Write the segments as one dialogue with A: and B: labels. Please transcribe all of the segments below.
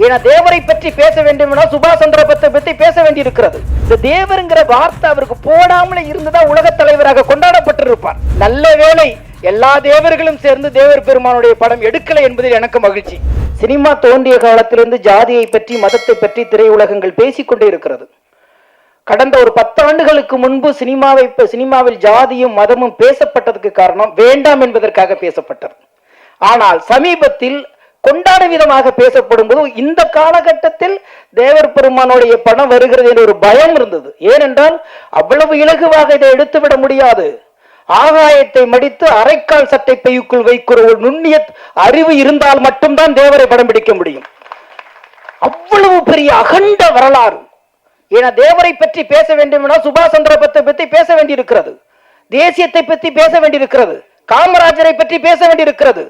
A: ஏன்னா தேவரை பற்றி பேச வேண்டும் என்றால் சுபாஷ் சந்திர போஸை பற்றி பேச வேண்டி இருக்கிறது. இந்த தேவருங்கிற வார்த்தை அவருக்கு போடாமலே இருந்துதான் உலக தலைவராக கொண்டாடப்பட்டிருப்பார். நல்ல வேளை எல்லா தேவர்களும் சேர்ந்து தேவர் பெருமானுடைய படம் எடுக்கலை என்பதில் எனக்கு மகிழ்ச்சி. சினிமா தோன்றிய காலத்திலிருந்து ஜாதியை பற்றி மதத்தை பற்றி திரையுலகங்கள் பேசிக்கொண்டே இருக்கிறது. கடந்த ஒரு 10 ஆண்டுகளுக்கு முன்பு சினிமாவில் ஜாதியும் மதமும் பேசப்பட்டதுக்கு காரணம் வேண்டாம் என்பதற்காக பேசப்பட்டது. ஆனால் சமீபத்தில் கொண்டாட விதமாக பேசப்படும் போது இந்த காலகட்டத்தில் தேவர் பெருமானுடைய படம் வருகிறது என்ற ஒரு பயம் இருந்தது. ஏனென்றால் அவ்வளவு இலகுவாக இதை எடுத்துவிட முடியாது. ஆகாயத்தை மடித்து அரைக்கால் சட்டை பையுக்குள் வைக்கிற ஒரு நுண்ணிய அறிவு இருந்தால் மட்டும்தான் தேவரை படம் பிடிக்க முடியும். அவ்வளவு பெரிய அகண்ட வரலாறு. ஏன்னா தேவரை பற்றி பேச வேண்டும் என்றால் சுபாஷ் சந்திர போஸை பற்றி பேச வேண்டியிருக்கிறது, தேசியத்தை பற்றி பேச வேண்டியிருக்கிறது, காமராஜரை பற்றி பேச வேண்டியிருக்கிறது,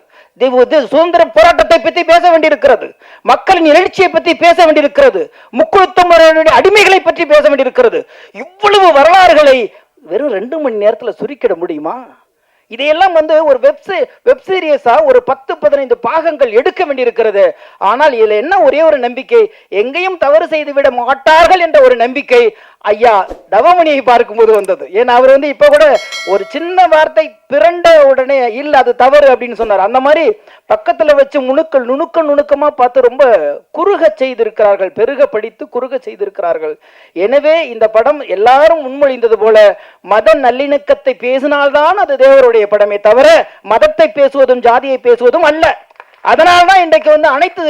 A: சுதந்திர போராட்டத்தை பற்றி பேச வேண்டியிருக்கிறது, மக்களின் எழுச்சியை பற்றி பேச வேண்டியிருக்கிறது, முக்குழுத்தம் அடிமைகளை பற்றி பேச வேண்டியிருக்கிறது. இவ்வளவு வரலாறுகளை வெறும் 2 மணி நேரத்தில் சுருக்கிட முடியுமா? இதையெல்லாம் ஒரு வெப் சீரியஸா ஒரு 10-15 பாகங்கள் எடுக்க வேண்டியிருக்கிறது. ஆனால் இதுல என்ன ஒரே ஒரு நம்பிக்கை, எங்கேயும் தவறு செய்து விட மாட்டார்கள் என்ற ஒரு நம்பிக்கை ஐயா தவமணியை பார்க்கும்போது வந்தது. ஏன்னா அவர் இப்ப கூட ஒரு சின்ன வார்த்தை பிறண்ட உடனே இல்ல அது தவறு அப்படின்னு சொன்னார். அந்த மாதிரி பக்கத்துல வச்சு நுணுக்கமா பார்த்து ரொம்ப குறுக செய்திருக்கிறார்கள், பெருக படித்து குறுக செய்திருக்கிறார்கள். எனவே இந்த படம் எல்லாரும் முன்மொழிந்தது போல மத நல்லிணக்கத்தை பேசினால்தான் அது தேவருடைய படமே தவிர மதத்தை பேசுவதும் ஜாதியை பேசுவதும் அல்ல. அதனால்தான் இன்றைக்கு அனைத்து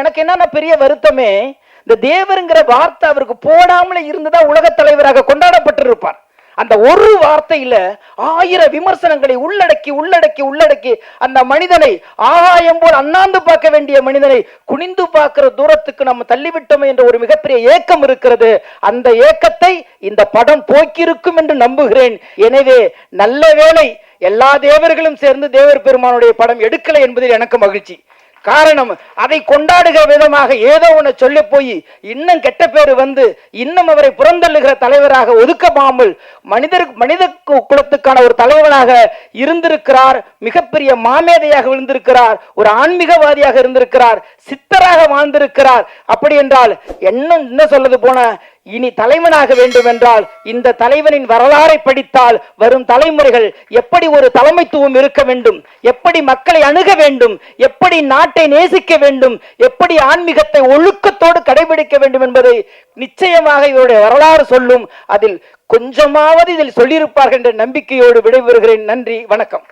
A: எனக்கு என்னன்னா பெரிய வருத்தமே, இந்த தேவருங்கிற வார்த்தை அவருக்கு போடாமலே இருந்துதான் உலக தலைவராக கொண்டாடப்பட்டிருப்பார். அந்த ஒரு வார்த்தையில 1000 விமர்சனங்களை உள்ளடக்கி அந்த மனிதனை ஆகாயம் போல் அண்ணாந்து பார்க்க வேண்டிய மனிதனை குனிந்து பார்க்கிற தூரத்துக்கு நம்ம தள்ளிவிட்டோம் என்ற ஒரு மிகப்பெரிய ஏக்கம் இருக்கிறது. அந்த ஏக்கத்தை இந்த படம் போக்கியிருக்கும் என்று நம்புகிறேன். எனவே நல்ல வேளை எல்லா தேவர்களும் சேர்ந்து தேவர் பெருமானுடைய படம் எடுக்கலை என்பதில் எனக்கு மகிழ்ச்சி. காரணம், அதை கொண்டாடுகிற விதமாக ஏதோ ஒன்று சொல்ல போய் இன்னும் கெட்ட பேரு இன்னும் அவரை புறந்தள்ளுகிற தலைவராக ஒதுக்காமல் மனித குலத்துக்கான ஒரு தலைவனாக இருந்திருக்கிறார். மிகப்பெரிய மாமேதையாக இருந்திருக்கிறார், ஒரு ஆன்மீகவாதியாக இருந்திருக்கிறார், சித்தராக வாழ்ந்திருக்கிறார். அப்படி என்றால் என்ன சொல்றது போன இனி தலைவனாக வேண்டும் என்றால் இந்த தலைவனின் வரலாறை படித்தால் வரும் தலைமுறைகள் எப்படி ஒரு தலைமைத்துவம் இருக்க வேண்டும், எப்படி மக்களை அணுக வேண்டும், எப்படி நாட்டை நேசிக்க வேண்டும், எப்படி ஆன்மீகத்தை ஒழுக்கத்தோடு கடைபிடிக்க வேண்டும் என்பதை நிச்சயமாக இவருடைய வரலாறு சொல்லும். அதில் கொஞ்சமாவது இதில் சொல்லியிருப்பார்கள் என்ற நம்பிக்கையோடு விடைபெறுகிறேன். நன்றி, வணக்கம்.